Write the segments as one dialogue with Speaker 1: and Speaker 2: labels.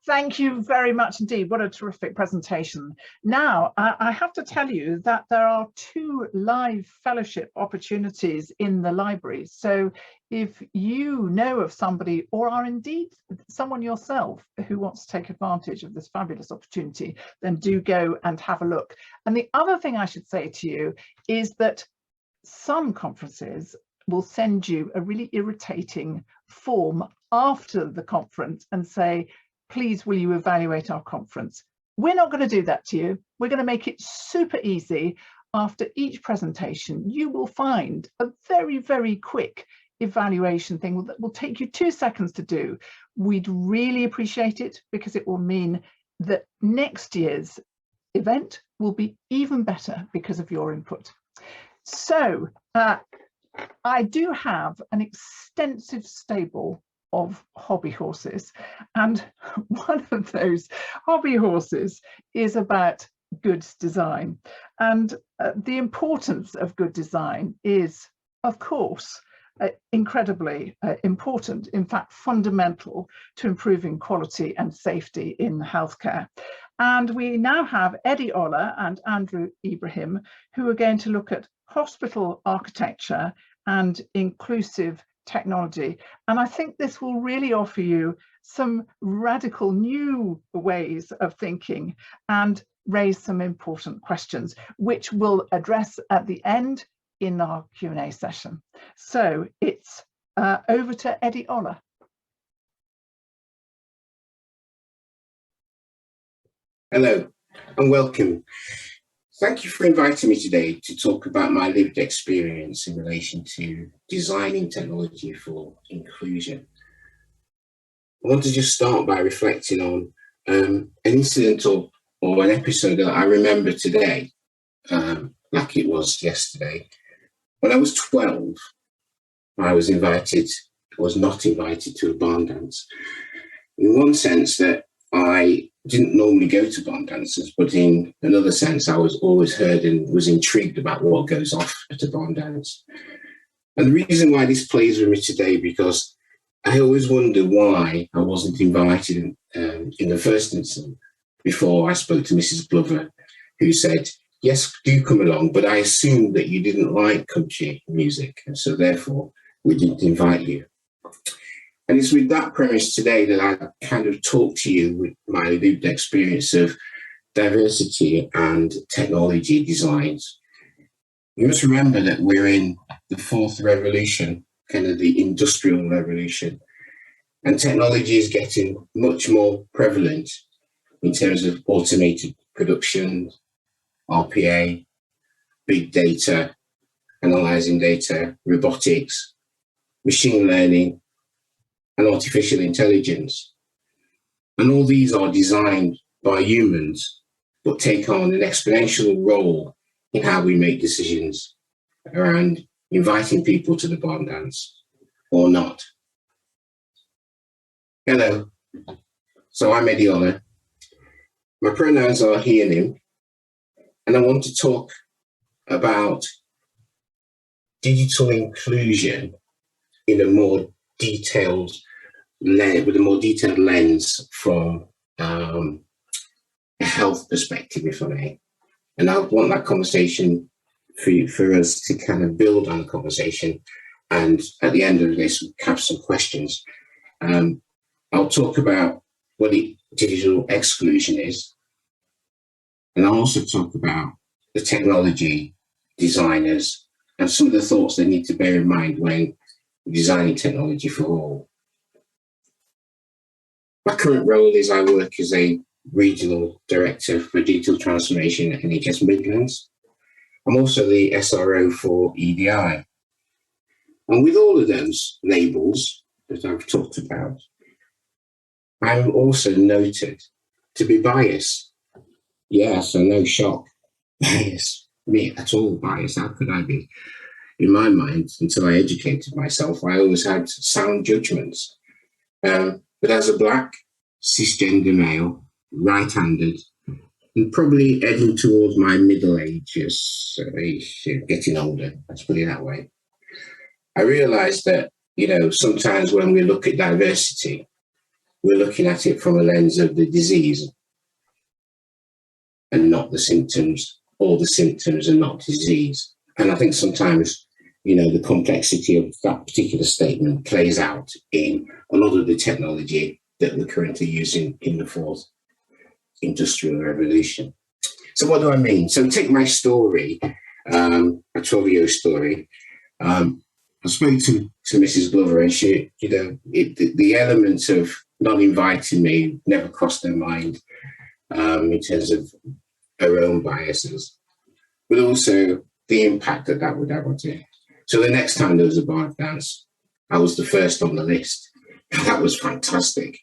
Speaker 1: Thank you very much indeed. What a terrific presentation. Now, I have to tell you that there are 2 live fellowship opportunities in the library. So if you know of somebody, or are indeed someone yourself, who wants to take advantage of this fabulous opportunity, then do go and have a look. And the other thing I should say to you is that some conferences will send you a really irritating form after the conference and say, please, will you evaluate our conference? We're not going to do that to you. We're going to make it super easy. After each presentation, you will find a very, very quick evaluation thing that will take you 2 seconds to do. We'd really appreciate it, because it will mean that next year's event will be even better because of your input. So I do have an extensive stable of hobby horses, and one of those hobby horses is about good design. And the importance of good design is, of course, incredibly important, in fact fundamental to improving quality and safety in healthcare. And we now have Eddie Olla and Andrew Ibrahim, who are going to look at hospital architecture and inclusive technology. And I think this will really offer you some radical new ways of thinking and raise some important questions, which we'll address at the end in our Q&A session. So it's over to Eddie Olla.
Speaker 2: Hello and welcome. Thank you for inviting me today to talk about my lived experience in relation to designing technology for inclusion. I want to just start by reflecting on an incident or an episode that I remember today, like it was yesterday. When I was 12, I was not invited to a barn dance. In one sense that I didn't normally go to barn dances, but in another sense, I was always heard and was intrigued about what goes off at a barn dance. And the reason why this plays with me today, because I always wonder why I wasn't invited in the first instance before I spoke to Mrs. Glover, who said, yes, do come along, but I assumed that you didn't like country music, and so therefore we didn't invite you. And it's with that premise today that I kind of talk to you with my lived experience of diversity and technology designs. You must remember that we're in the fourth revolution, kind of the industrial revolution, and technology is getting much more prevalent in terms of automated production, RPA, big data, analyzing data, robotics, machine learning, and artificial intelligence. And all these are designed by humans, but take on an exponential role in how we make decisions around inviting people to the barn dance or not. Hello, so I'm Eddie Olla. My pronouns are he and him, and I want to talk about digital inclusion in a more detailed lens, with a more detailed lens from a health perspective, if I may. And I want that conversation for us to kind of build on the conversation. And at the end of this, we'll have some questions. I'll talk about what digital exclusion is. And I'll also talk about the technology designers and some of the thoughts they need to bear in mind when designing technology for all. My current role is I work as a regional director for digital transformation at NHS Midlands. I'm also the SRO for EDI. And with all of those labels that I've talked about, I'm also noted to be biased. Yes, so no shock. Bias. Me at all biased. How could I be? In my mind, until I educated myself, I always had sound judgments. But as a black, cisgender male, right-handed, and probably edging towards my middle ages, getting older, let's put it that way, I realized that, sometimes when we look at diversity, we're looking at it from a lens of the disease and not the symptoms, or the symptoms and not disease. And I think sometimes, the complexity of that particular statement plays out in a lot of the technology that we're currently using in the fourth industrial revolution. So what do I mean? So take my story, a 12-year story. I spoke to Mrs. Glover, and she, the elements of not inviting me never crossed her mind in terms of her own biases, but also the impact that would have on it. So the next time there was a bar dance, I was the first on the list. That was fantastic.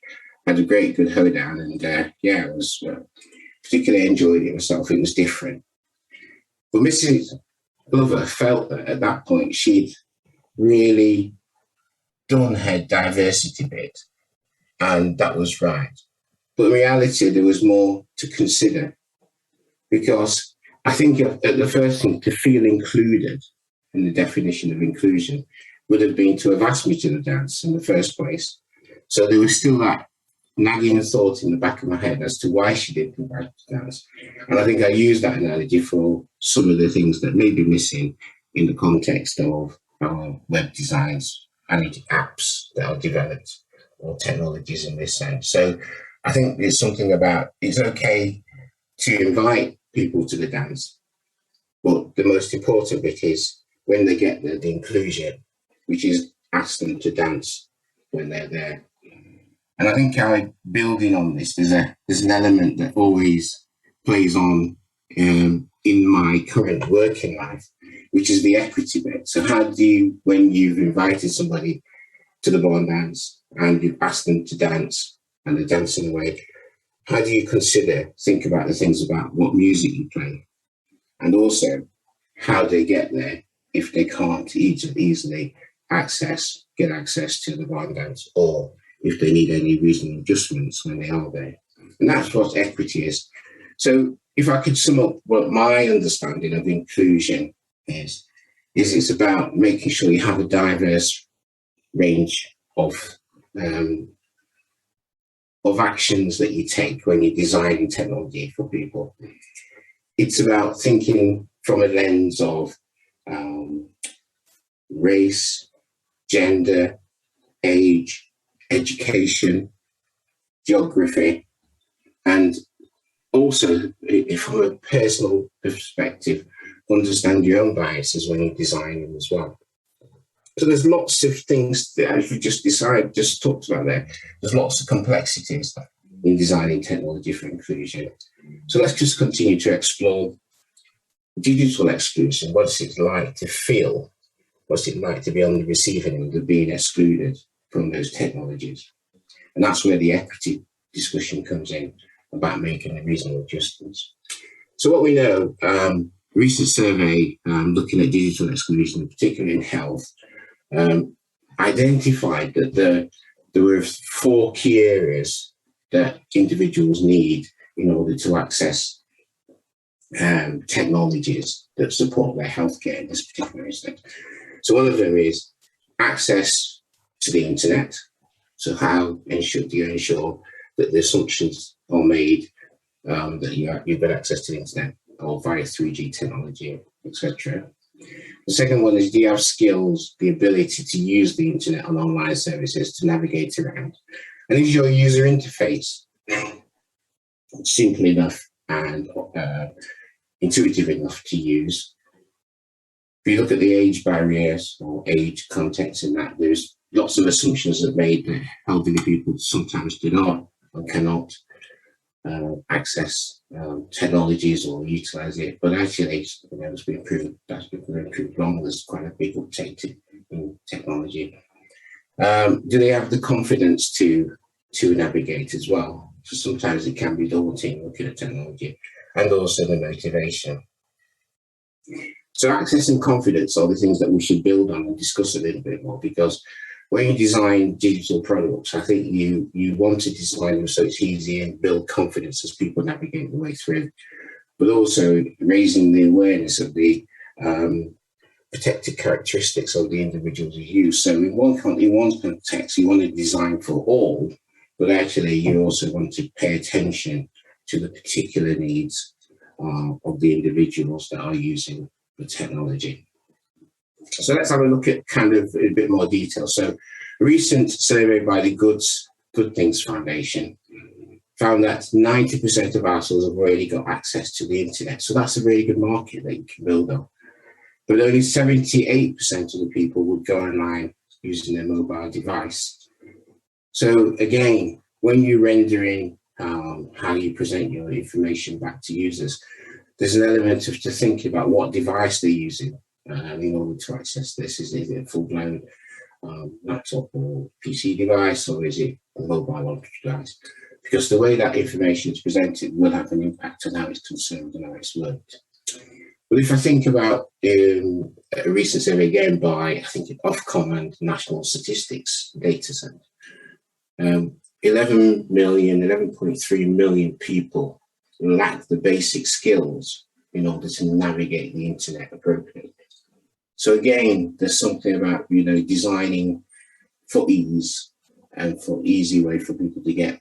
Speaker 2: I had a great good hoedown, and it was particularly enjoyed it myself. It was different. But Mrs. Glover felt that at that point she'd really done her diversity bit, and that was right. But in reality, there was more to consider, because I think the first thing to feel included in the definition of inclusion would have been to have asked me to the dance in the first place. So there was still that nagging thought in the back of my head as to why she didn't invite me to dance. And I think I used that analogy for some of the things that may be missing in the context of web designs and apps that are developed, or technologies in this sense. So I think there's something about, it's okay to invite people to the dance, but the most important bit is when they get there, the inclusion, which is ask them to dance when they're there. And I think building on this, there's an element that always plays on in my current working life, which is the equity bit. So how do you, when you've invited somebody to the barn dance and you've asked them to dance and they're dancing away, how do you think about the things about what music you play, and also how they get there if they can't easily get access to the barn dance, or if they need any reasonable adjustments when they are there. And that's what equity is. So if I could sum up what my understanding of inclusion is it's about making sure you have a diverse range of actions that you take when you're designing technology for people. It's about thinking from a lens of race, gender, age, education, geography, and also, from a personal perspective, understand your own biases when you're designing as well. So there's lots of things that, as we just talked about there, there's lots of complexities in designing technology for inclusion. So let's just continue to explore digital exclusion. What's it like to feel? What's it like to be on the receiving end of being excluded from those technologies? And that's where the equity discussion comes in, about making the reasonable adjustments. So what we know, recent survey looking at digital exclusion, particularly in health, identified that there were 4 key areas that individuals need in order to access technologies that support their healthcare in this particular instance. So one of them is access to the internet. So how do you ensure that the assumptions are made that you've got access to the internet, or via 3G technology, etc. The second one is, do you have skills, the ability to use the internet and online services to navigate around? And is your user interface simple enough and intuitive enough to use? If you look at the age barriers or age context in that, there's lots of assumptions that made that elderly people sometimes do not and cannot access technologies or utilize it. But actually, as we improved, long, there's quite a big uptake in technology. Do they have the confidence to navigate as well? So sometimes it can be daunting looking at technology, and also the motivation. So access and confidence are the things that we should build on and discuss a little bit more, because when you design digital products, I think you want to design them so it's easy and build confidence as people navigate the way through, but also raising the awareness of the protected characteristics of the individuals you use. So in one context, you want to design for all, but actually you also want to pay attention to the particular needs of the individuals that are using the technology. So let's have a look at kind of a bit more detail. So a recent survey by the Good Things Foundation found that 90% of households have already got access to the internet. So that's a really good market that you can build on. But only 78% of the people would go online using their mobile device. So again, when you're rendering how you present your information back to users, there's an element of to think about what device they're using in order to access this. Is it a full-blown laptop or PC device, or is it a mobile device? Because the way that information is presented will have an impact on how it's consumed and how it's worked. But if I think about a recent survey again by, I think, Codman National Statistics Data Center, 11.3 million people lack the basic skills in order to navigate the internet appropriately. So again, there's something about, designing for ease and for easy way for people to get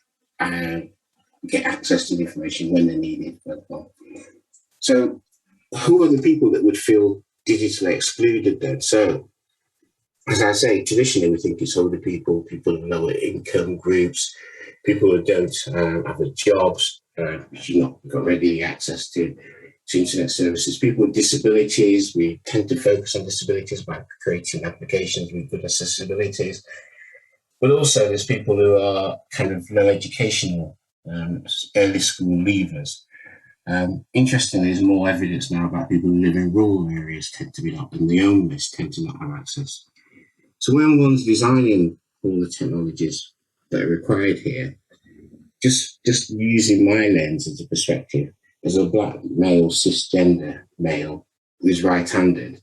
Speaker 2: access to the information when they need it. So who are the people that would feel digitally excluded then? So as I say, traditionally we think it's older people, people of lower income groups, people who don't have jobs, which you've not got ready access to internet services, people with disabilities. We tend to focus on disabilities by creating applications with good accessibilities. But also there's people who are kind of low educational, early school leavers. Interestingly, there's more evidence now about people who live in rural areas tend to be not, and the homeless tend to not have access. So when one's designing all the technologies that are required here, just using my lens as a perspective, as a black male, cisgender male who's right-handed,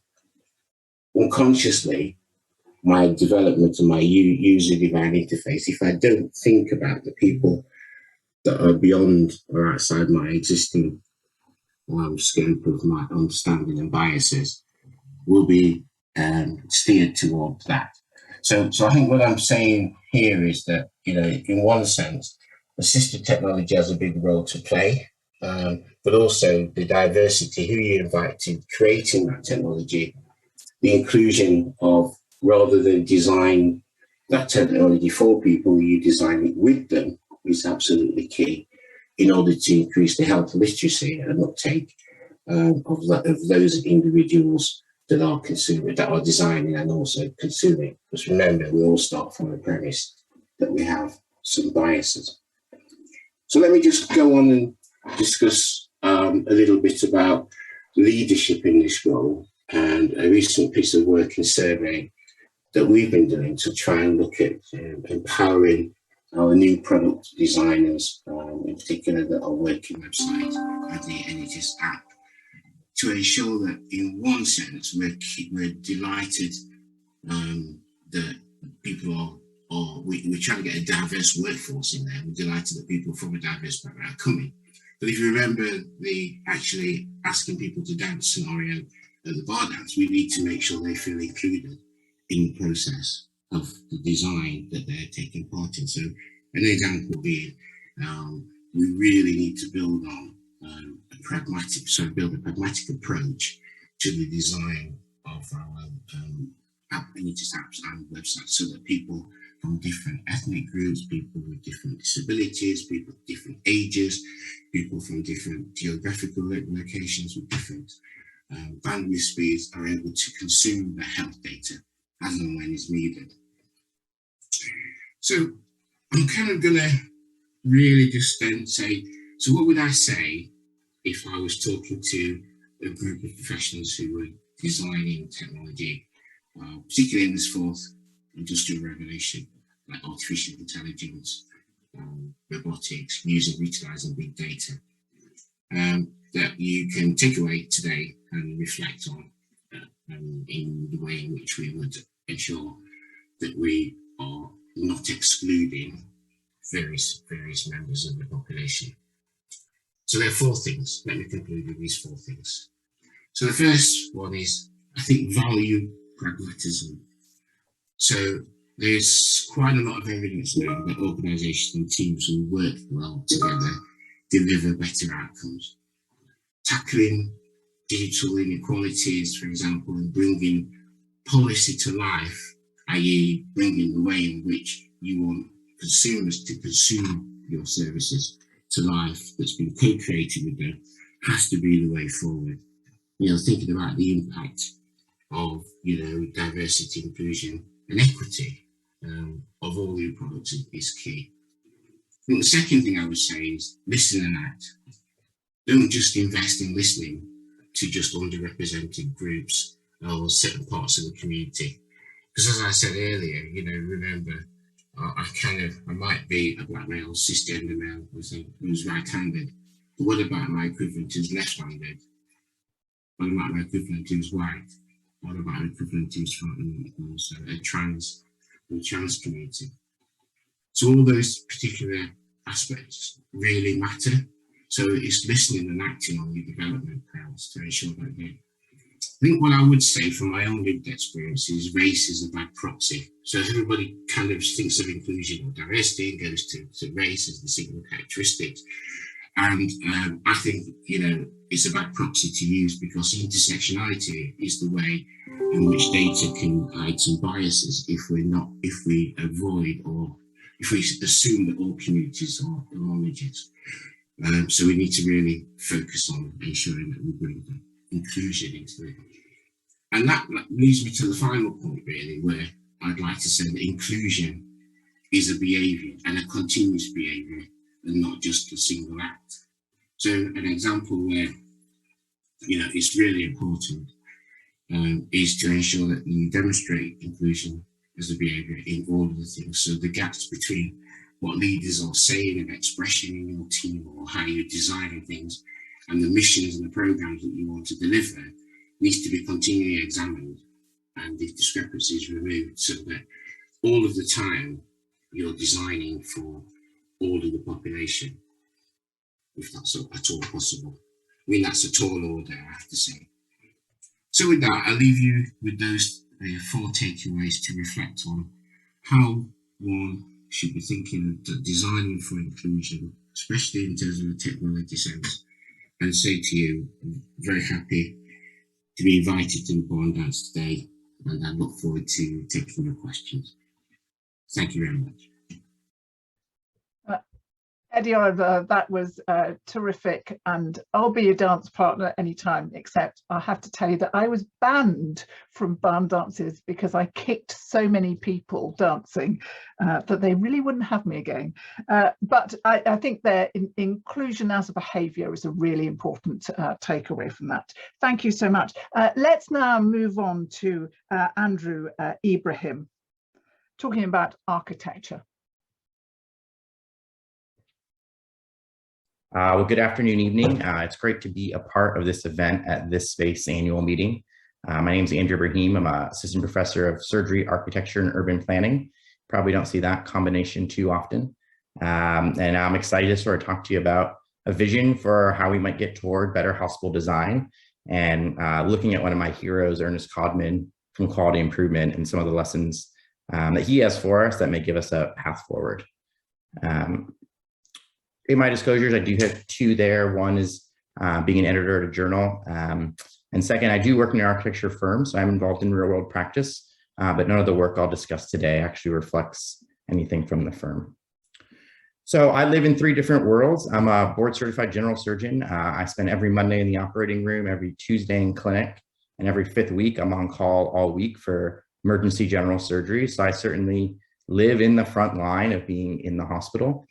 Speaker 2: unconsciously, my development and my user-defined interface, if I don't think about the people that are beyond or outside my existing scope of my understanding and biases, will be steered towards that. So I think what I'm saying here is that, in one sense, assistive technology has a big role to play, but also the diversity, who you invite to creating that technology, the inclusion of, rather than design that technology for people, you design it with them is absolutely key in order to increase the health literacy and uptake of those individuals that are consuming, that are designing and also consuming. Because remember, we all start from the premise that we have some biases. So let me just go on and discuss a little bit about leadership in this role and a recent piece of work and survey that we've been doing to try and look at empowering our new product designers, in particular that are working websites and the NHS app, to ensure that in one sense we're delighted that people we're trying to get a diverse workforce in there. We're delighted that people from a diverse background are coming. But if you remember the actually asking people to dance scenario at the bar dance, we need to make sure they feel included in the process of the design that they're taking part in. So an example being, we really need to build on build a pragmatic approach to the design of our NHS apps and websites, so that people from different ethnic groups, people with different disabilities, people with different ages, people from different geographical locations with different bandwidth speeds are able to consume the health data as and when is needed. So I'm kind of going to really just then say, so what would I say if I was talking to a group of professionals who were designing technology, particularly in this fourth industrial revolution, like artificial intelligence, robotics, utilizing big data, that you can take away today and reflect on in the way in which we would ensure that we are not excluding various members of the population. So there are four things. Let me conclude with these four things. So the first one is, I think, value pragmatism. So there's quite a lot of evidence now that organisations and teams who work well together deliver better outcomes. Tackling digital inequalities, for example, and bringing policy to life, i.e. bringing the way in which you want consumers to consume your services to life that's been co-created with them, has to be the way forward. Thinking about the impact of, diversity, inclusion and equity of all new products is key. I think the second thing I would say is listen and act. Don't just invest in listening to just underrepresented groups or certain parts of the community. Because as I said earlier, remember, I might be a black male, cisgender male who's right-handed. But what about my equivalent who's left-handed? What about my equivalent who's white? What about my equivalent who's from also a trans community? So all those particular aspects really matter. So it's listening and acting on your development plans to ensure that I think what I would say from my own lived experience is race is a bad proxy. So everybody kind of thinks of inclusion or diversity and goes to race as the single characteristics. And I think, it's a bad proxy to use because intersectionality is the way in which data can hide some biases if we avoid or if we assume that all communities are homogeneous. So we need to really focus on ensuring that we bring the inclusion into it. And that leads me to the final point, really, where I'd like to say that inclusion is a behaviour and a continuous behaviour and not just a single act. So an example where, it's really important is to ensure that you demonstrate inclusion as a behaviour in all of the things. So the gaps between what leaders are saying and expressing in your team or how you're designing things and the missions and the programs that you want to deliver needs to be continually examined and the discrepancies removed so that all of the time you're designing for all of the population, if that's at all possible. I mean, that's a tall order, I have to say. So with that, I'll leave you with those 4 takeaways to reflect on how one should be thinking of designing for inclusion, especially in terms of the technology sense, and say to you, I'm very happy to be invited to the Born Dance today, and I look forward to taking your questions. Thank you very much.
Speaker 1: Eddie Oliver, that was terrific, and I'll be a dance partner anytime, except I have to tell you that I was banned from barn dances because I kicked so many people dancing that they really wouldn't have me again. But I think that inclusion as a behaviour is a really important takeaway from that. Thank you so much. Let's now move on to Andrew Ibrahim, talking about architecture.
Speaker 3: Well, good afternoon, evening. It's great to be a part of this event at this space annual meeting. My name is Andrew Ibrahim. I'm an assistant professor of surgery, architecture, and urban planning. Probably don't see that combination too often. And I'm excited to sort of talk to you about a vision for how we might get toward better hospital design and looking at one of my heroes, Ernest Codman, from quality improvement and some of the lessons that he has for us that may give us a path forward. In my disclosures, I do have 2 there. One is being an editor at a journal. And second, I do work in an architecture firm, so I'm involved in real world practice, but none of the work I'll discuss today actually reflects anything from the firm. So I live in 3 different worlds. I'm a board certified general surgeon. I spend every Monday in the operating room, every Tuesday in clinic, and every 5th week I'm on call all week for emergency general surgery. So I certainly live in the front line of being in the hospital.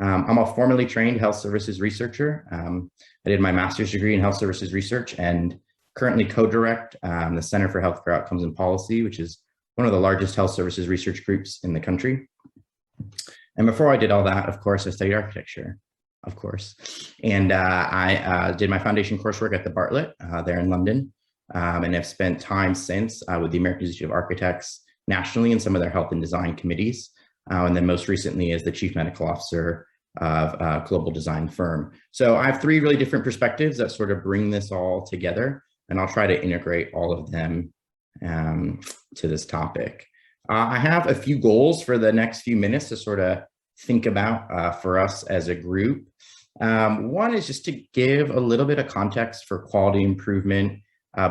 Speaker 3: I'm a formally trained health services researcher. I did my master's degree in health services research and currently co-direct the Center for Healthcare Outcomes and Policy, which is one of the largest health services research groups in the country. And before I did all that, of course, I studied architecture, of course. And I did my foundation coursework at the Bartlett there in London, and have spent time since with the American Institute of Architects nationally in some of their health and design committees. And then most recently as the chief medical officer of a global design firm. So I have 3 really different perspectives that sort of bring this all together, and I'll try to integrate all of them to this topic. I have a few goals for the next few minutes to sort of think about for us as a group. One is just to give a little bit of context for quality improvement,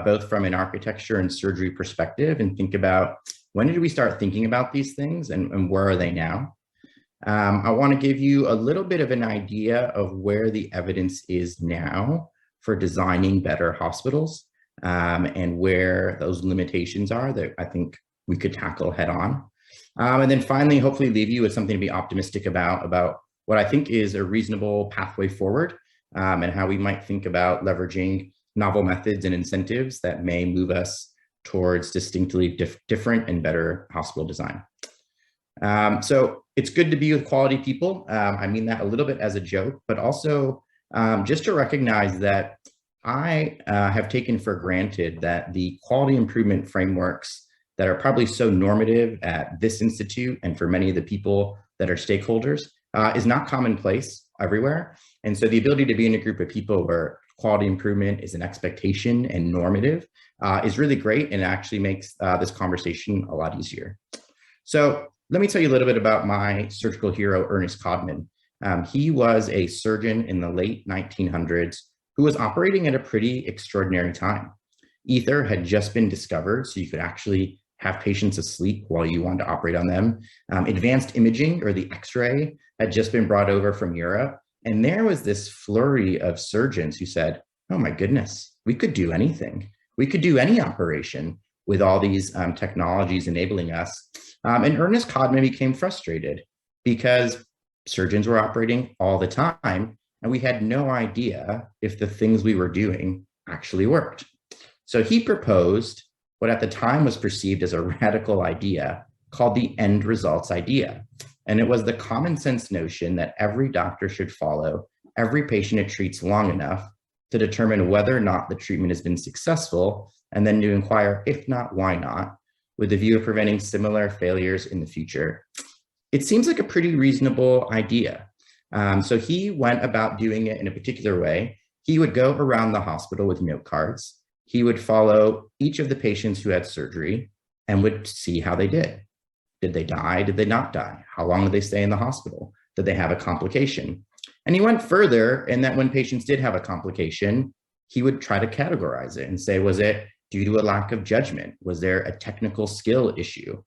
Speaker 3: both from an architecture and surgery perspective, and think about when did we start thinking about these things and where are they now? I want to give you a little bit of an idea of where the evidence is now for designing better hospitals and where those limitations are that I think we could tackle head on. And then finally, hopefully leave you with something to be optimistic about what I think is a reasonable pathway forward and how we might think about leveraging novel methods and incentives that may move us towards distinctly different and better hospital design. So it's good to be with quality people. I mean that a little bit as a joke, but also just to recognize that I have taken for granted that the quality improvement frameworks that are probably so normative at this institute and for many of the people that are stakeholders is not commonplace everywhere. And so the ability to be in a group of people where quality improvement is an expectation and normative is really great and actually makes this conversation a lot easier. So let me tell you a little bit about my surgical hero, Ernest Codman. He was a surgeon in the late 1900s who was operating at a pretty extraordinary time. Ether had just been discovered, so you could actually have patients asleep while you wanted to operate on them. Advanced imaging, or the X-ray, had just been brought over from Europe. And there was this flurry of surgeons who said, oh my goodness, we could do anything. We could do any operation with all these technologies enabling us. And Ernest Codman became frustrated because surgeons were operating all the time, and we had no idea if the things we were doing actually worked. So he proposed what at the time was perceived as a radical idea called the end results idea. And it was the common sense notion that every doctor should follow every patient it treats long enough to determine whether or not the treatment has been successful, and then to inquire, if not, why not, with the view of preventing similar failures in the future. It seems like a pretty reasonable idea. So he went about doing it in a particular way. He would go around the hospital with note cards. He would follow each of the patients who had surgery and would see how they did. Did they die? Did they not die? How long did they stay in the hospital? Did they have a complication? And he went further in that when patients did have a complication, he would try to categorize it and say, was it due to a lack of judgment? Was there a technical skill issue?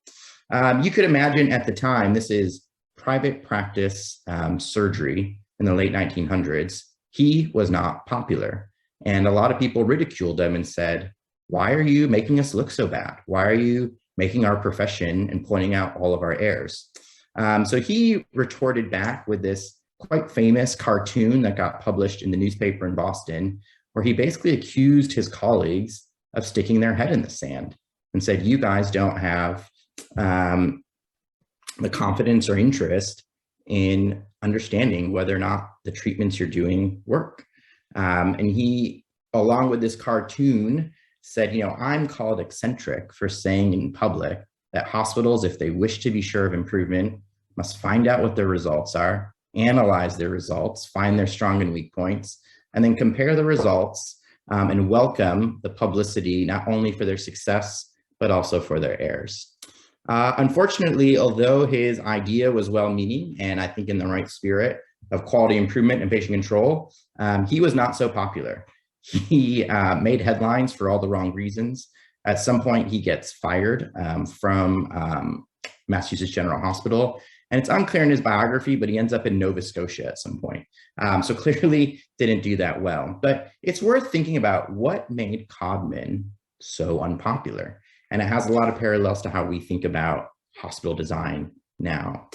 Speaker 3: You could imagine at the time, this is private practice surgery in the late 1900s. He was not popular. And a lot of people ridiculed him and said, why are you making us look so bad? Why are you making our profession and pointing out all of our errors? So he retorted back with this quite famous cartoon that got published in the newspaper in Boston, where he basically accused his colleagues of sticking their head in the sand and said, you guys don't have the confidence or interest in understanding whether or not the treatments you're doing work. And he, along with this cartoon, said, you know, I'm called eccentric for saying in public that hospitals, if they wish to be sure of improvement, must find out what their results are, analyze their results, find their strong and weak points, and then compare the results and welcome the publicity, not only for their success, but also for their errors. Unfortunately, although his idea was well-meaning and I think in the right spirit of quality improvement and patient control, he was not so popular. He made headlines for all the wrong reasons. At some point, he gets fired from Massachusetts General Hospital. And it's unclear in his biography, but he ends up in Nova Scotia at some point. So clearly didn't do that well. But it's worth thinking about what made Codman so unpopular. And it has a lot of parallels to how we think about hospital design now.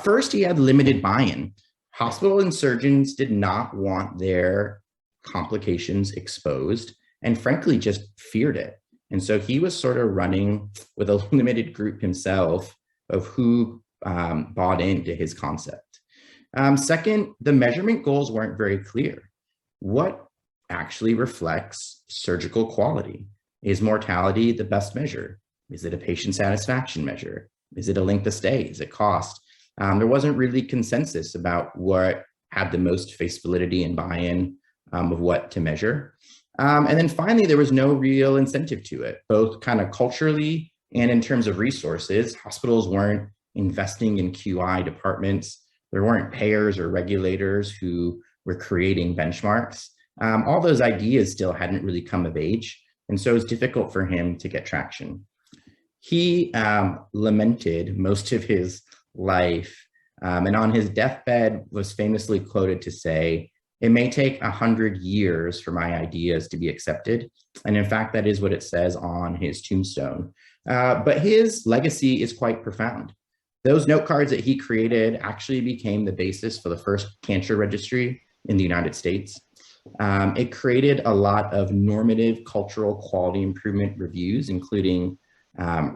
Speaker 3: First, he had limited buy-in. Hospital and surgeons did not want their complications exposed and frankly just feared it. And so he was sort of running with a limited group himself of who bought into his concept. Second, the measurement goals weren't very clear. What actually reflects surgical quality? Is mortality the best measure? Is it a patient satisfaction measure? Is it a length of stay? Is it cost? There wasn't really consensus about what had the most face validity and buy-in of what to measure. And then finally, there was no real incentive to it, both kind of culturally And in terms of resources, hospitals weren't investing in QI departments. There weren't payers or regulators who were creating benchmarks. All those ideas still hadn't really come of age. And so it's difficult for him to get traction. He lamented most of his life, and on his deathbed was famously quoted to say, "It may take 100 years for my ideas to be accepted." And in fact, that is what it says on his tombstone. But his legacy is quite profound. Those note cards that he created actually became the basis for the first cancer registry in the United States. It created a lot of normative cultural quality improvement reviews, including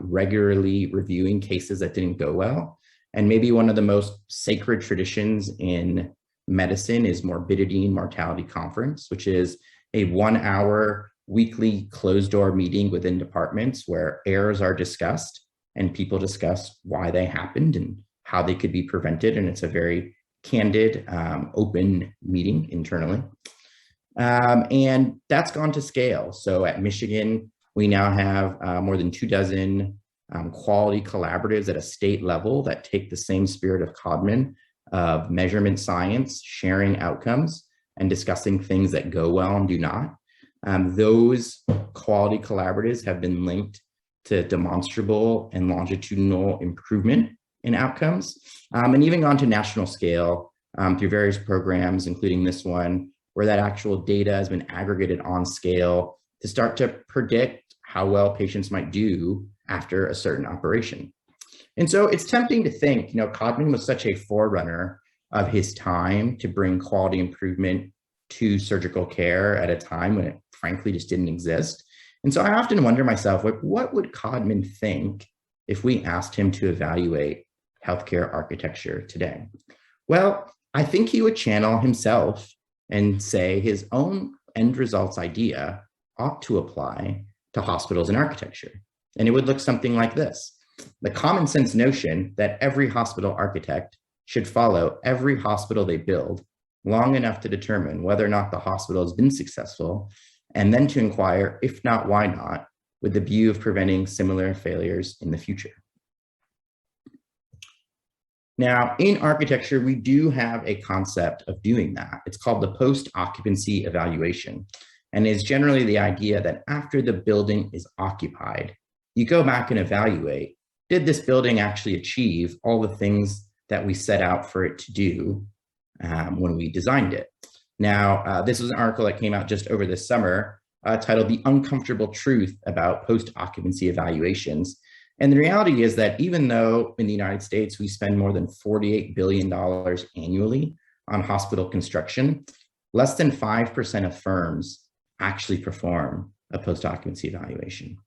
Speaker 3: regularly reviewing cases that didn't go well. And maybe one of the most sacred traditions in medicine is Morbidity and Mortality Conference, which is a 1-hour weekly closed-door meeting within departments where errors are discussed and people discuss why they happened and how they could be prevented. And it's a very candid, open meeting internally. And that's gone to scale. So at Michigan, we now have more than 24 quality collaboratives at a state level that take the same spirit of Codman of measurement science, sharing outcomes, and discussing things that go well and do not. Those quality collaboratives have been linked to demonstrable and longitudinal improvement in outcomes, and even gone to national scale through various programs, including this one, where that actual data has been aggregated on scale to start to predict how well patients might do after a certain operation. And so it's tempting to think, Codman was such a forerunner of his time to bring quality improvement to surgical care at a time when it frankly just didn't exist. And so I often wonder myself, what would Codman think if we asked him to evaluate healthcare architecture today? Well, I think he would channel himself and say his own end results idea ought to apply to hospitals and architecture. And it would look something like this: the common sense notion that every hospital architect should follow every hospital they build long enough to determine whether or not the hospital has been successful, and then to inquire, if not, why not, with the view of preventing similar failures in the future. Now, in architecture, we do have a concept of doing that. It's called the post-occupancy evaluation, and is generally the idea that after the building is occupied, you go back and evaluate, did this building actually achieve all the things that we set out for it to do when we designed it? Now, this was an article that came out just over this summer titled "The Uncomfortable Truth About Post-Occupancy Evaluations." And the reality is that even though in the United States, we spend more than $48 billion annually on hospital construction, less than 5% of firms actually perform a post-occupancy evaluation.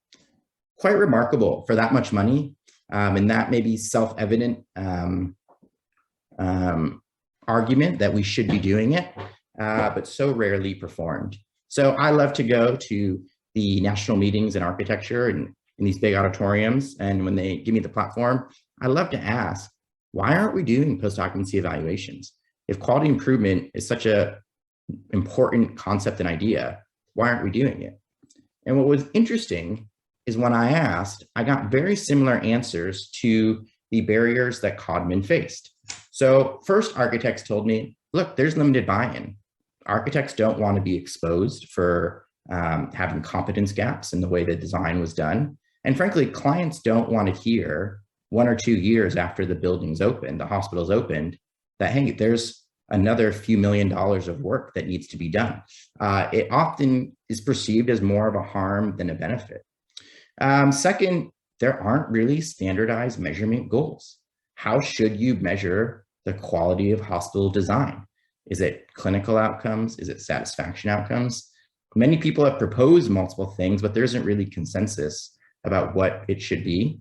Speaker 3: Quite remarkable for that much money, and that may be self-evident argument that we should be doing it, but so rarely performed. So I love to go to the national meetings in architecture and in these big auditoriums, and when they give me the platform, I love to ask, why aren't we doing post-occupancy evaluations? If quality improvement is such an important concept and idea, why aren't we doing it? And what was interesting is when I asked, I got very similar answers to the barriers that Codman faced. So first, architects told me, look, there's limited buy-in. Architects don't want to be exposed for having competence gaps in the way the design was done. And frankly, clients don't want to hear 1 or 2 years after the building's opened, the hospital's opened, that, hey, there's another few $1 million of work that needs to be done. It often is perceived as more of a harm than a benefit. Second, there aren't really standardized measurement goals. How should you measure the quality of hospital design? Is it clinical outcomes? Is it satisfaction outcomes? Many people have proposed multiple things, but there isn't really consensus about what it should be.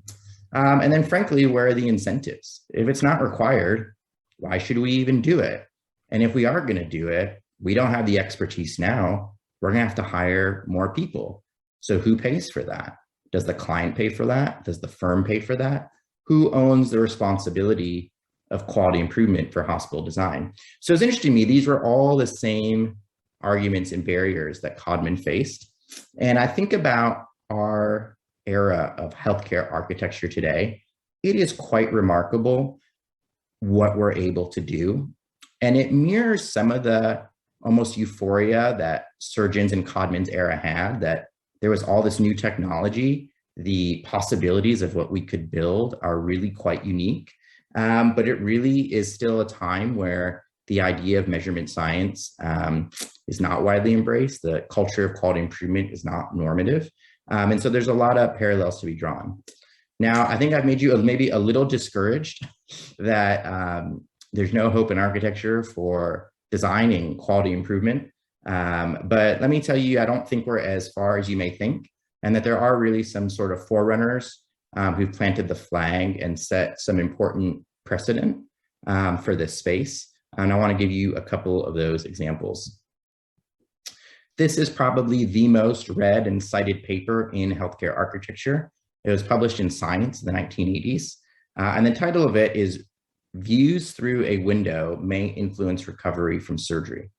Speaker 3: And then frankly, where are the incentives? If it's not required, why should we even do it? And if we are going to do it, we don't have the expertise now. We're going to have to hire more people. So who pays for that? Does the client pay for that? Does the firm pay for that? Who owns the responsibility of quality improvement for hospital design? So it's interesting to me, these were all the same arguments and barriers that Codman faced. And I think about our era of healthcare architecture today, it is quite remarkable what we're able to do. And it mirrors some of the almost euphoria that surgeons in Codman's era had, that there was all this new technology. The possibilities of what we could build are really quite unique, but it really is still a time where the idea of measurement science is not widely embraced. The culture of quality improvement is not normative. And so there's a lot of parallels to be drawn. Now, I think I've made you maybe a little discouraged that there's no hope in architecture for designing quality improvement. But let me tell you, I don't think we're as far as you may think, and that there are really some sort of forerunners who've planted the flag and set some important precedent for this space. And I want to give you a couple of those examples. This is probably the most read and cited paper in healthcare architecture. It was published in Science in the 1980s. And the title of it is Views Through a Window May Influence Recovery from Surgery.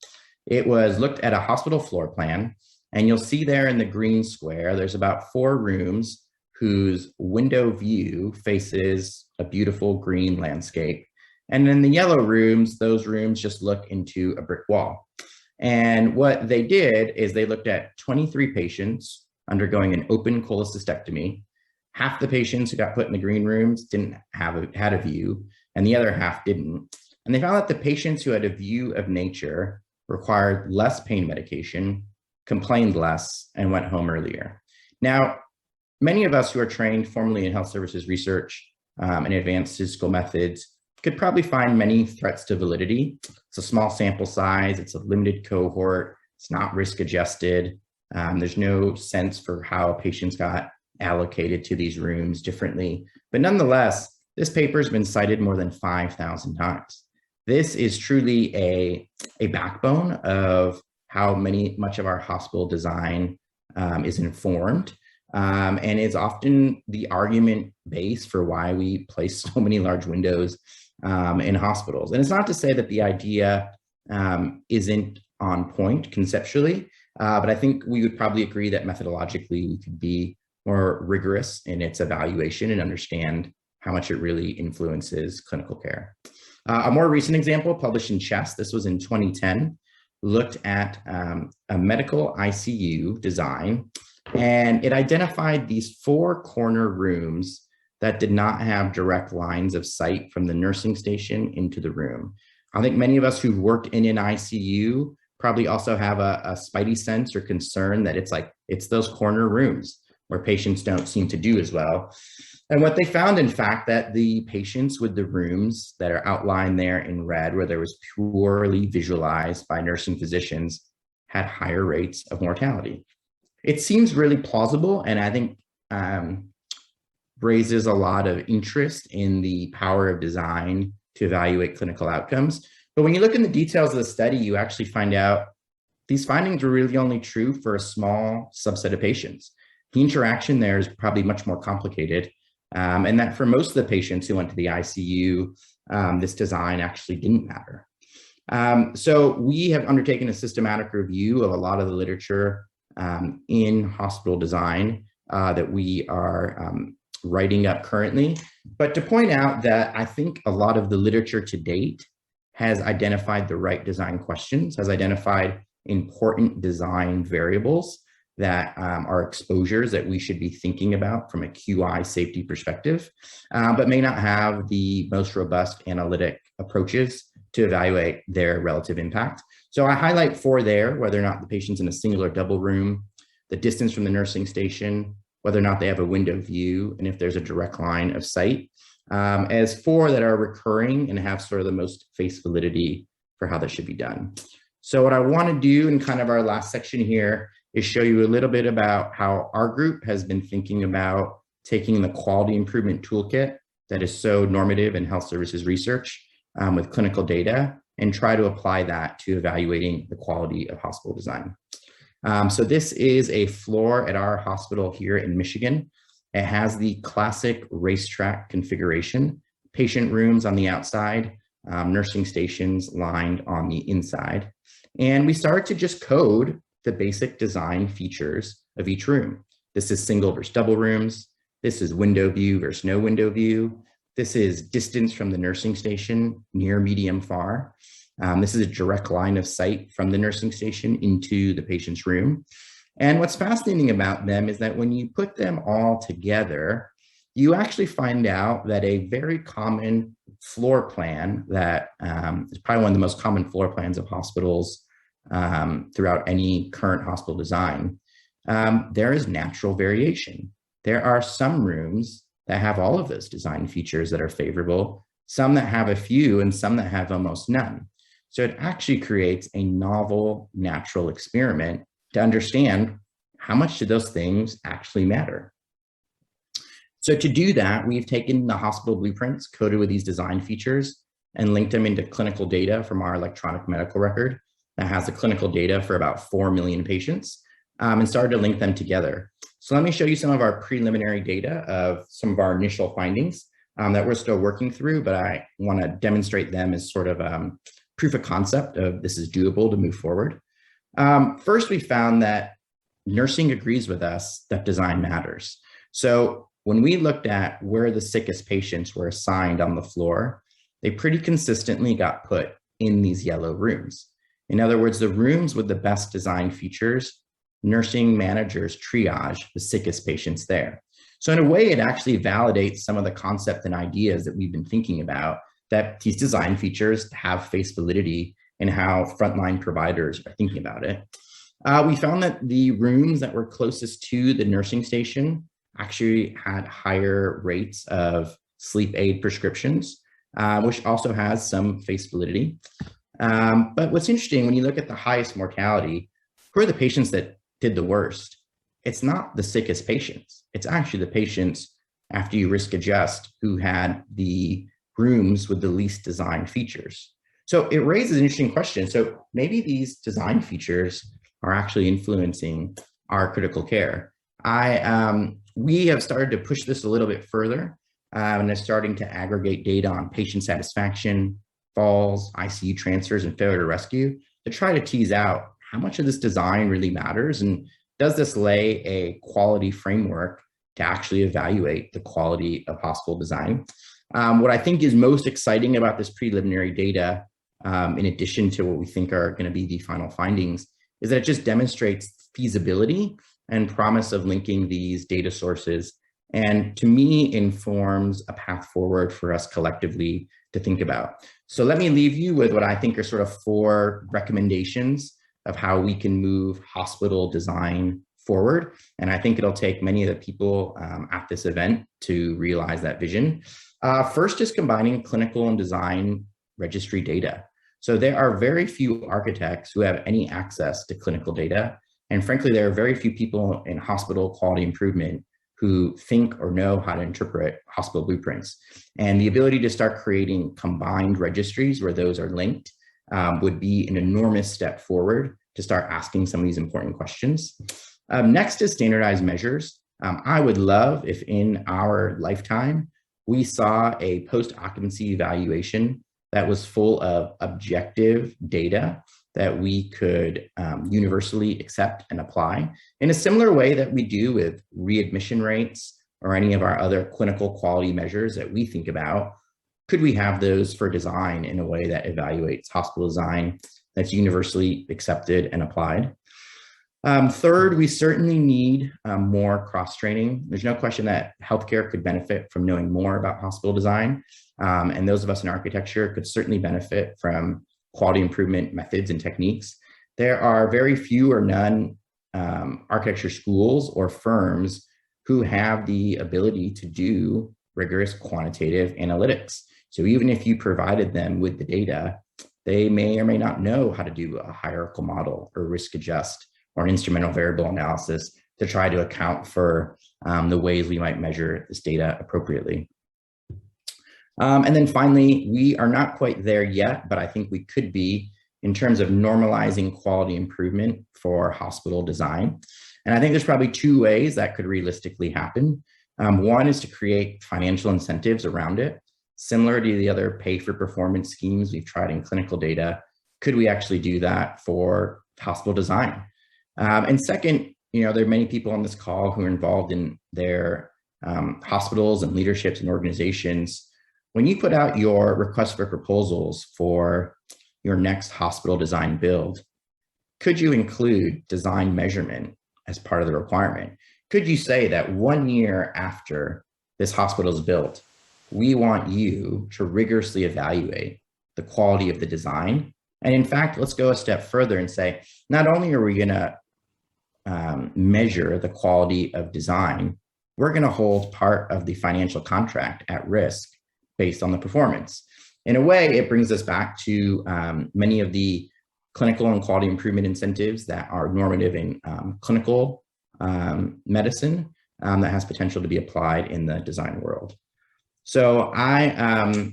Speaker 3: It was looked at a hospital floor plan, and you'll see there in the green square, there's about 4 rooms whose window view faces a beautiful green landscape. And in the yellow rooms, those rooms just look into a brick wall. And what they did is they looked at 23 patients undergoing an open cholecystectomy. Half the patients who got put in the green rooms had a view, and the other half didn't. And they found that the patients who had a view of nature required less pain medication, complained less, and went home earlier. Now, many of us who are trained formally in health services research and advanced statistical methods could probably find many threats to validity. It's a small sample size, it's a limited cohort, it's not risk adjusted. There's no sense for how patients got allocated to these rooms differently. But nonetheless, this paper has been cited more than 5,000 times. This is truly a backbone of how much of our hospital design is informed. And it's often the argument base for why we place so many large windows in hospitals. And it's not to say that the idea isn't on point conceptually, but I think we would probably agree that methodologically we could be more rigorous in its evaluation and understand how much it really influences clinical care. A more recent example published in Chest, this was in 2010, looked at a medical ICU design, and it identified these 4 corner rooms that did not have direct lines of sight from the nursing station into the room. I think many of us who've worked in an ICU probably also have a spidey sense or concern that it's those corner rooms where patients don't seem to do as well. And what they found, in fact, that the patients with the rooms that are outlined there in red, where there was poorly visualized by nursing physicians, had higher rates of mortality. It seems really plausible, and I think raises a lot of interest in the power of design to evaluate clinical outcomes. But when you look in the details of the study, you actually find out these findings were really only true for a small subset of patients. The interaction there is probably much more complicated, and that for most of the patients who went to the ICU, this design actually didn't matter. So we have undertaken a systematic review of a lot of the literature in hospital design that we are writing up currently. But to point out that I think a lot of the literature to date has identified the right design questions, has identified important design variables that are exposures that we should be thinking about from a QI safety perspective, but may not have the most robust analytic approaches to evaluate their relative impact. So I highlight 4 there, whether or not the patient's in a single or double room, the distance from the nursing station, whether or not they have a window view, and if there's a direct line of sight, as 4 that are recurring and have sort of the most face validity for how that should be done. So what I want to do in kind of our last section here is show you a little bit about how our group has been thinking about taking the quality improvement toolkit that is so normative in health services research with clinical data and try to apply that to evaluating the quality of hospital design. So this is a floor at our hospital here in Michigan. It has the classic racetrack configuration, patient rooms on the outside, nursing stations lined on the inside. And we started to just code the basic design features of each room. This is single versus double rooms. This is window view versus no window view. This is distance from the nursing station, near, medium, far. This is a direct line of sight from the nursing station into the patient's room. And what's fascinating about them is that when you put them all together, you actually find out that a very common floor plan that is probably one of the most common floor plans of hospitals throughout any current hospital design, there is natural variation. There are some rooms that have all of those design features that are favorable, some that have a few, and some that have almost none. So it actually creates a novel natural experiment to understand how much do those things actually matter. So to do that, we've taken the hospital blueprints coded with these design features and linked them into clinical data from our electronic medical record that has the clinical data for about 4 million patients, and started to link them together. So let me show you some of our preliminary data of some of our initial findings that we're still working through, but I want to demonstrate them as sort of proof of concept of this is doable to move forward. First, we found that nursing agrees with us that design matters. So when we looked at where the sickest patients were assigned on the floor, they pretty consistently got put in these yellow rooms. In other words, the rooms with the best design features, nursing managers triage the sickest patients there. So in a way, it actually validates some of the concept and ideas that we've been thinking about, that these design features have face validity in how frontline providers are thinking about it. We found that the rooms that were closest to the nursing station actually had higher rates of sleep aid prescriptions, which also has some face validity. But what's interesting, when you look at the highest mortality, who are the patients that did the worst? It's not the sickest patients. It's actually the patients, after you risk adjust, who had the rooms with the least design features. So it raises an interesting question. So maybe these design features are actually influencing our critical care. We have started to push this a little bit further, and are starting to aggregate data on patient satisfaction, falls, ICU transfers, and failure to rescue to try to tease out how much of this design really matters, and does this lay a quality framework to actually evaluate the quality of hospital design. What I think is most exciting about this preliminary data, in addition to what we think are going to be the final findings, is that it just demonstrates feasibility and promise of linking these data sources, and to me informs a path forward for us collectively to think about. So let me leave you with what I think are sort of 4 recommendations of how we can move hospital design forward. And I think it'll take many of the people at this event to realize that vision. First is combining clinical and design registry data. So there are very few architects who have any access to clinical data. And frankly, there are very few people in hospital quality improvement who think or know how to interpret hospital blueprints. And the ability to start creating combined registries where those are linked would be an enormous step forward to start asking some of these important questions. Next is standardized measures. I would love if in our lifetime, we saw a post-occupancy evaluation that was full of objective data that we could universally accept and apply in a similar way that we do with readmission rates or any of our other clinical quality measures that we think about. Could we have those for design in a way that evaluates hospital design that's universally accepted and applied? Third, we certainly need more cross-training. There's no question that healthcare could benefit from knowing more about hospital design. And those of us in architecture could certainly benefit from quality improvement methods and techniques. There are very few or none architecture schools or firms who have the ability to do rigorous quantitative analytics. So even if you provided them with the data, they may or may not know how to do a hierarchical model or risk adjust or an instrumental variable analysis to try to account for the ways we might measure this data appropriately. And then finally, we are not quite there yet, but I think we could be in terms of normalizing quality improvement for hospital design. And I think there's probably 2 ways that could realistically happen. One is to create financial incentives around it. Similar to the other pay for performance schemes we've tried in clinical data, could we actually do that for hospital design? And second, there are many people on this call who are involved in their hospitals and leaderships and organizations. When you put out your request for proposals for your next hospital design build, could you include design measurement as part of the requirement? Could you say that 1 year after this hospital is built, we want you to rigorously evaluate the quality of the design? And in fact, let's go a step further and say, not only are we going to measure the quality of design, we're going to hold part of the financial contract at risk based on the performance. In a way, it brings us back to many of the clinical and quality improvement incentives that are normative in clinical medicine that has potential to be applied in the design world. So I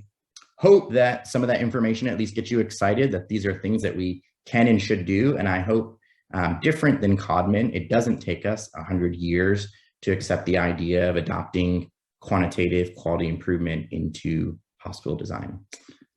Speaker 3: hope that some of that information at least gets you excited that these are things that we can and should do. And I hope different than Codman, it doesn't take us 100 years to accept the idea of adopting quantitative quality improvement into hospital design.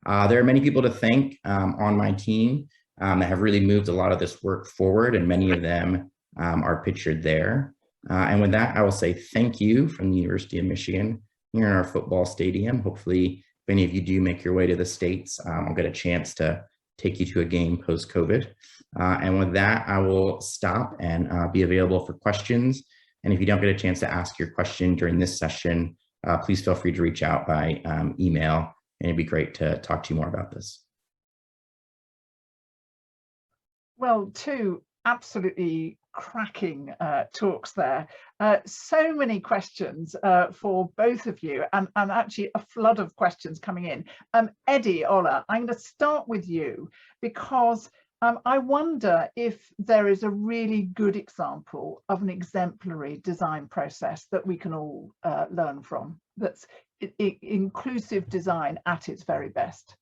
Speaker 3: There are many people to thank on my team that have really moved a lot of this work forward, and many of them are pictured there. And with that, I will say thank you from the University of Michigan here in our football stadium. Hopefully, if any of you do make your way to the States, I'll get a chance to take you to a game post-COVID. And with that, I will stop and be available for questions. And if you don't get a chance to ask your question during this session, please feel free to reach out by email, and it'd be great to talk to you more about this.
Speaker 1: Well, two absolutely cracking talks there. So many questions for both of you, and actually a flood of questions coming in. Eddie, Olla, I'm going to start with you because I wonder if there is a really good example of an exemplary design process that we can all learn from, that's inclusive design at its very best.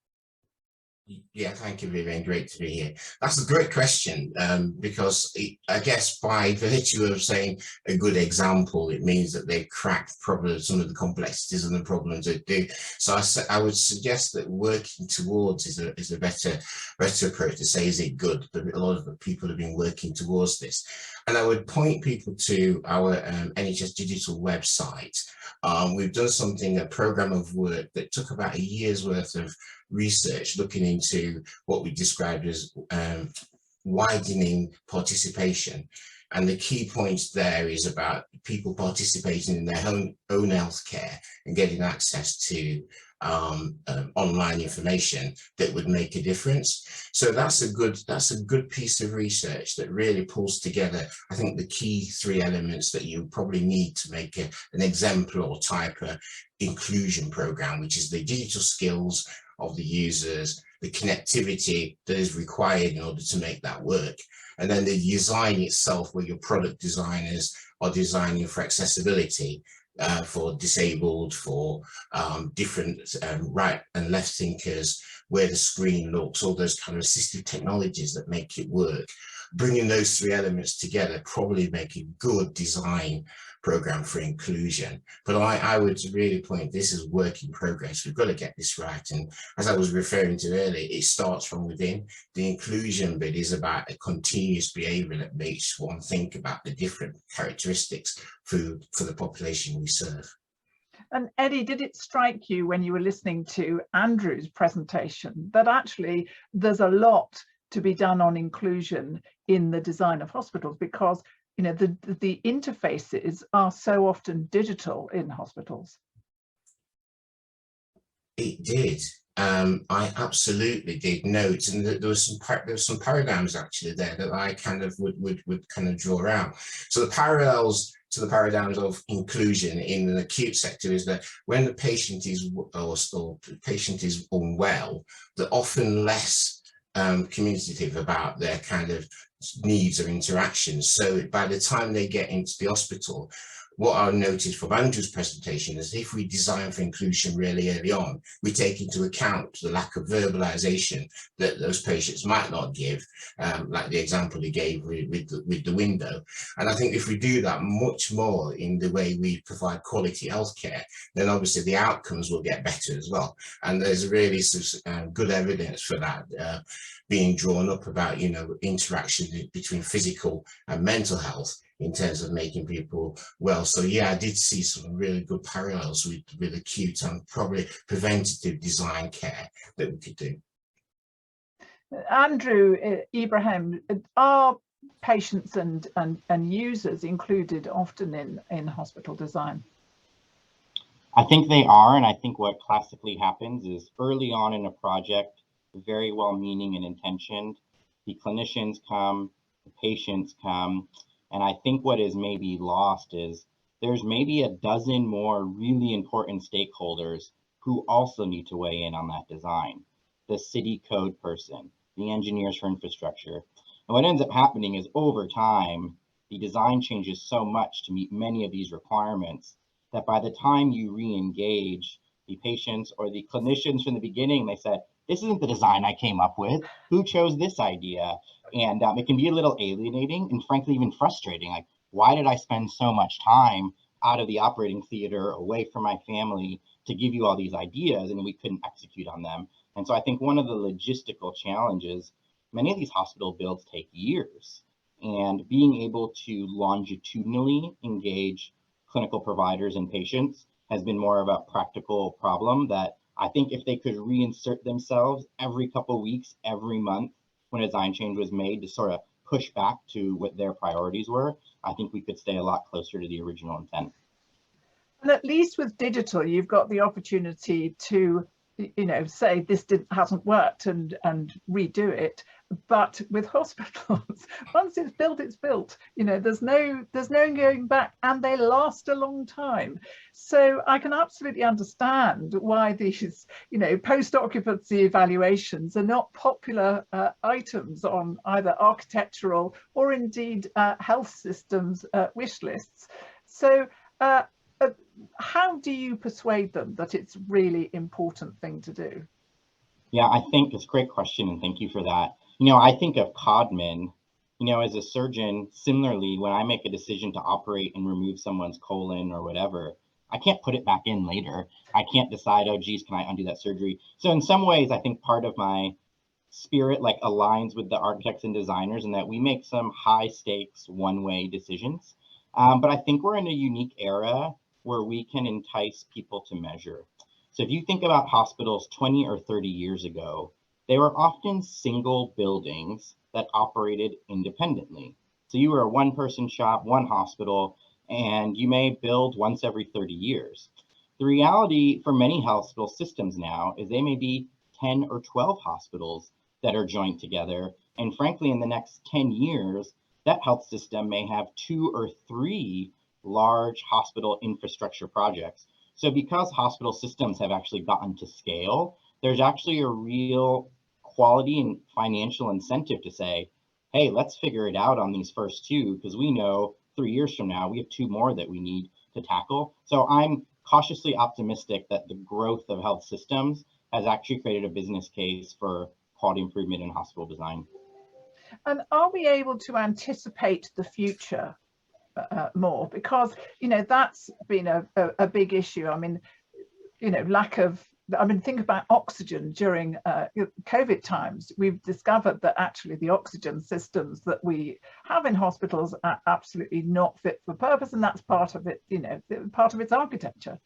Speaker 2: Yeah, thank you, Vivian. Great to be here. That's a great question because I guess by virtue of saying a good example, it means that they've cracked probably some of the complexities and the problems they do. So I would suggest that working towards is a better approach to say, is it good? But a lot of the people have been working towards this. And I would point people to our NHS digital website. We've done a program of work that took about a year's worth of research looking into what we described as widening participation. And the key points there is about people participating in their own healthcare and getting access to online information that would make a difference. So that's a good piece of research that really pulls together, I think, the key three elements that you probably need to make an exemplar type of inclusion program, which is the digital skills of the users, the connectivity that is required in order to make that work, and then the design itself, where your product designers are designing for accessibility, for disabled, for different right and left thinkers, where the screen looks, all those kind of assistive technologies that make it work. Bringing those three elements together probably make a good design program for inclusion. But I would really point, this is work in progress. We've got to get this right. And as I was referring to earlier, it starts from within. The inclusion bit is about a continuous behavior that makes one think about the different characteristics for the population we serve.
Speaker 1: And Eddie, did it strike you when you were listening to Andrew's presentation that actually there's a lot to be done on inclusion in the design of hospitals, because the interfaces are so often digital in hospitals?
Speaker 2: It did. I absolutely did note, and there was some paradigms actually there that I kind of would kind of draw out. So the parallels to the paradigms of inclusion in an acute sector is that when the patient is unwell, they're often less communicative about their kind of needs or interactions. So by the time they get into the hospital, what I noticed from Andrew's presentation is if we design for inclusion really early on, we take into account the lack of verbalization that those patients might not give, like the example he gave with the window. And I think if we do that much more in the way we provide quality healthcare, then obviously the outcomes will get better as well. And there's really some good evidence for that being drawn up about, interaction between physical and mental health in terms of making people well. So yeah, I did see some really good parallels with acute and probably preventative design care that we could do.
Speaker 1: Andrew, Ibrahim, are patients and users included often in hospital design?
Speaker 4: I think they are, and I think what classically happens is early on in a project, very well-meaning and intentioned, the clinicians come, the patients come, and I think what is maybe lost is there's maybe a dozen more really important stakeholders who also need to weigh in on that design. The city code person, the engineers for infrastructure. And what ends up happening is over time, the design changes so much to meet many of these requirements that by the time you re-engage the patients or the clinicians from the beginning, they said, this isn't the design I came up with. Who chose this idea? And it can be a little alienating and frankly, even frustrating. Like, why did I spend so much time out of the operating theater, away from my family to give you all these ideas and we couldn't execute on them? And so I think one of the logistical challenges, many of these hospital builds take years, and being able to longitudinally engage clinical providers and patients has been more of a practical problem that I think if they could reinsert themselves every couple of weeks, every month, when a design change was made to sort of push back to what their priorities were, I think we could stay a lot closer to the original intent.
Speaker 1: And at least with digital, you've got the opportunity to, say this hasn't worked and redo it. But with hospitals, once it's built, it's built. There's no going back, and they last a long time. So I can absolutely understand why these, post-occupancy evaluations are not popular items on either architectural or indeed health systems wish lists. So how do you persuade them that it's really important thing to do?
Speaker 4: Yeah, I think it's a great question, and thank you for that. I think of Codman, as a surgeon, similarly, when I make a decision to operate and remove someone's colon or whatever, I can't put it back in later. I can't decide, oh, geez, can I undo that surgery? So in some ways, I think part of my spirit aligns with the architects and designers in that we make some high stakes one-way decisions. But I think we're in a unique era where we can entice people to measure. So if you think about hospitals 20 or 30 years ago, they were often single buildings that operated independently. So you were a one-person shop, one hospital, and you may build once every 30 years. The reality for many hospital systems now is they may be 10 or 12 hospitals that are joined together. And frankly, in the next 10 years, that health system may have 2 or 3 large hospital infrastructure projects. So because hospital systems have actually gotten to scale, there's actually a real quality and financial incentive to say, hey, let's figure it out on these first 2, because we know 3 years from now, we have 2 more that we need to tackle. So I'm cautiously optimistic that the growth of health systems has actually created a business case for quality improvement in hospital design.
Speaker 1: And are we able to anticipate the future more? Because, that's been a big issue. I mean, think about oxygen during COVID times. We've discovered that actually the oxygen systems that we have in hospitals are absolutely not fit for purpose, and that's part of it, part of its architecture.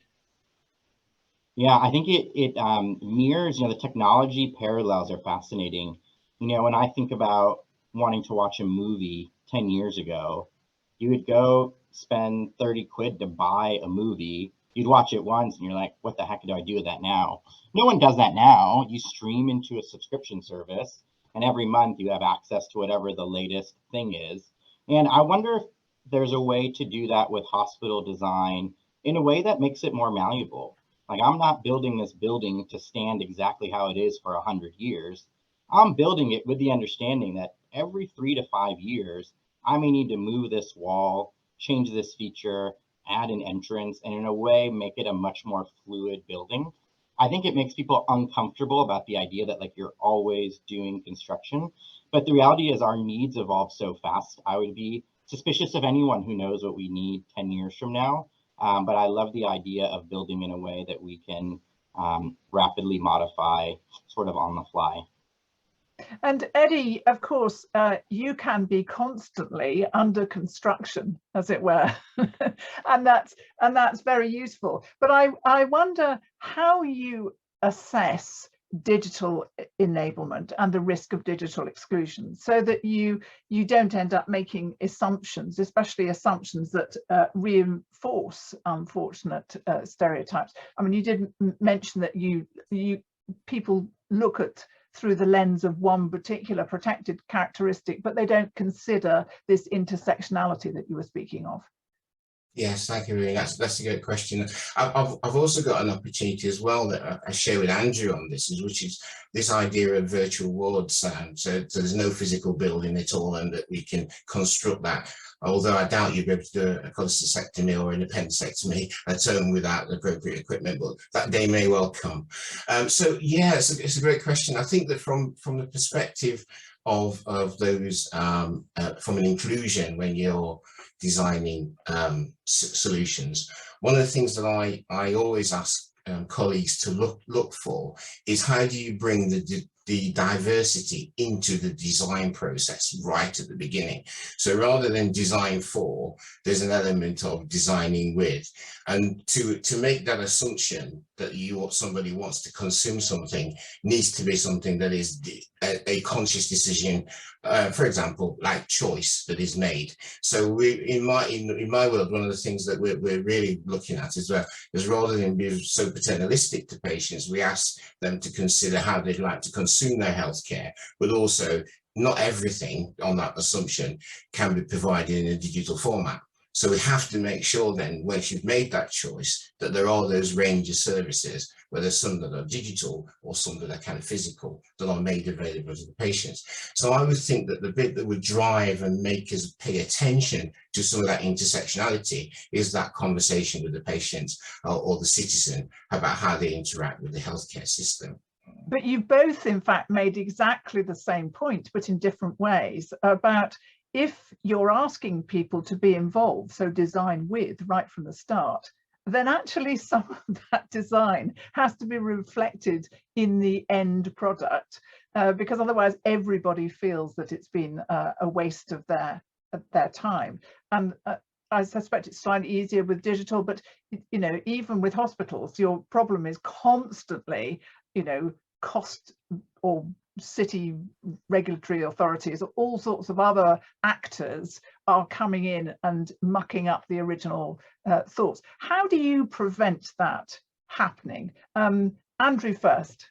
Speaker 4: Yeah, I think it mirrors, the technology parallels are fascinating. When I think about wanting to watch a movie 10 years ago, you would go spend 30 quid to buy a movie. You'd watch it once and you're like, what the heck do I do with that now? No one does that now. You stream into a subscription service, and every month you have access to whatever the latest thing is. And I wonder if there's a way to do that with hospital design in a way that makes it more malleable. Like, I'm not building this building to stand exactly how it is for 100 years. I'm building it with the understanding that every 3 to 5 years, I may need to move this wall, change this feature, add an entrance, and in a way, make it a much more fluid building. I think it makes people uncomfortable about the idea that you're always doing construction. But the reality is our needs evolve so fast. I would be suspicious of anyone who knows what we need 10 years from now. But I love the idea of building in a way that we can rapidly modify sort of on the fly.
Speaker 1: And Eddie, of course, you can be constantly under construction, as it were, and that's very useful. But I wonder how you assess digital enablement and the risk of digital exclusion, so that you don't end up making assumptions, especially assumptions that reinforce unfortunate stereotypes. I mean, you did mention that people look at through the lens of one particular protected characteristic, but they don't consider this intersectionality that you were speaking of.
Speaker 2: Yes, thank you, Irene. That's a great question. I've also got an opportunity as well that I share with Andrew on this, which is this idea of virtual wards. So there's no physical building at all, and that we can construct that. Although I doubt you'd be able to do a cholecystectomy or an appendectomy at home without the appropriate equipment, but that day may well come. So yeah, it's a great question. I think that from the perspective of those from an inclusion, when you're designing solutions, one of the things that I always ask colleagues to look for is, how do you bring the diversity into the design process right at the beginning? So rather than design for, there's an element of designing with, and to make that assumption that somebody wants to consume something needs to be something that is a conscious decision, for example, like choice, that is made. So in my world, one of the things that we're really looking at is rather than being so paternalistic to patients, we ask them to consider how they'd like to consume their healthcare, but also not everything on that assumption can be provided in a digital format. So we have to make sure then, once you've made that choice, that there are those range of services, whether some that are digital or some that are kind of physical, that are made available to the patients. So I would think that the bit that would drive and make us pay attention to some of that intersectionality is that conversation with the patient or the citizen about how they interact with the healthcare system.
Speaker 1: But you both, in fact, made exactly the same point, but in different ways, about if you're asking people to be involved, so design with right from the start, then actually some of that design has to be reflected in the end product, because otherwise everybody feels that it's been a waste of their time. And I suspect it's slightly easier with digital, but even with hospitals, your problem is constantly, cost, or city regulatory authorities, or all sorts of other actors are coming in and mucking up the original thoughts. How do you prevent that happening? Andrew first.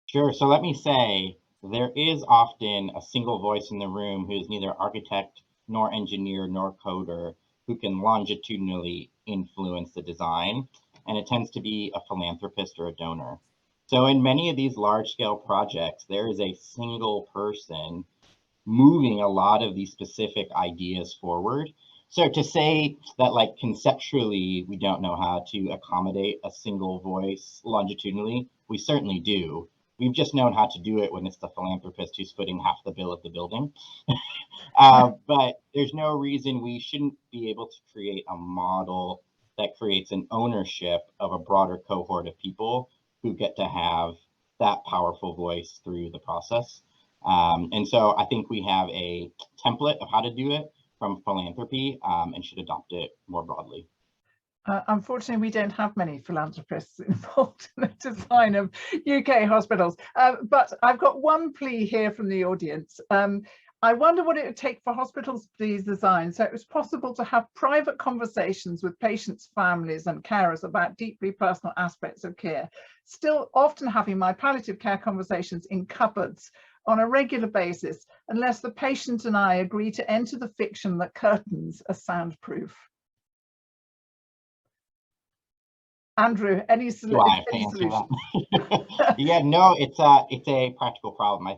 Speaker 4: Sure. So let me say, there is often a single voice in the room who is neither architect nor engineer nor coder who can longitudinally influence the design, and it tends to be a philanthropist or a donor. So in many of these large-scale projects, there is a single person moving a lot of these specific ideas forward. So to say that, like, conceptually, we don't know how to accommodate a single voice longitudinally, we certainly do. We've just known how to do it when it's the philanthropist who's footing half the bill of the building. But there's no reason we shouldn't be able to create a model that creates an ownership of a broader cohort of people who get to have that powerful voice through the process. And so I think we have a template of how to do it from philanthropy, and should adopt it more broadly.
Speaker 1: Unfortunately, we don't have many philanthropists involved in the design of UK hospitals. But I've got one plea here from the audience. I wonder what it would take for hospitals to be designed so it was possible to have private conversations with patients' families and carers about deeply personal aspects of care, still often having my palliative care conversations in cupboards on a regular basis, unless the patient and I agree to enter the fiction that curtains are soundproof. Andrew, any solution?
Speaker 4: Yeah, no, it's a practical problem. I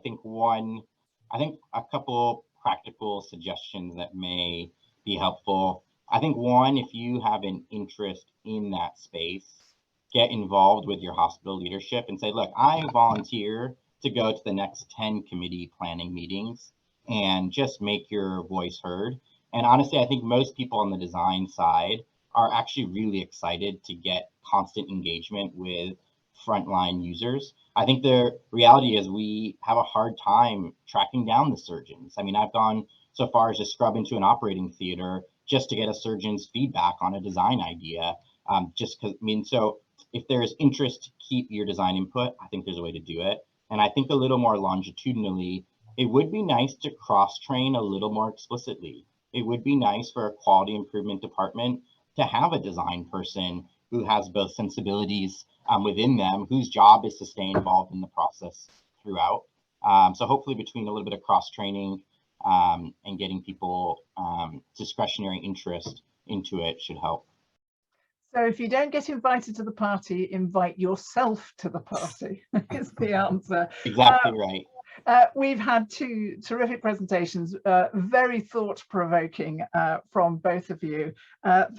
Speaker 4: think a couple practical suggestions that may be helpful. I think one, if you have an interest in that space, get involved with your hospital leadership and say, look, I volunteer to go to the next 10 committee planning meetings and just make your voice heard. And honestly, I think most people on the design side are actually really excited to get constant engagement with frontline users. I think the reality is we have a hard time tracking down the surgeons. I mean, I've gone so far as to scrub into an operating theater just to get a surgeon's feedback on a design idea. Just because, I mean, so if there's interest to keep your design input, I think there's a way to do it. And I think a little more longitudinally, it would be nice to cross-train a little more explicitly. It would be nice for a quality improvement department to have a design person who has both sensibilities within them, whose job is to stay involved in the process throughout. So hopefully between a little bit of cross-training and getting people discretionary interest into it should help.
Speaker 1: So if you don't get invited to the party, invite yourself to the party is the answer.
Speaker 4: Exactly right.
Speaker 1: We've had two terrific presentations, very thought-provoking from both of you. Thank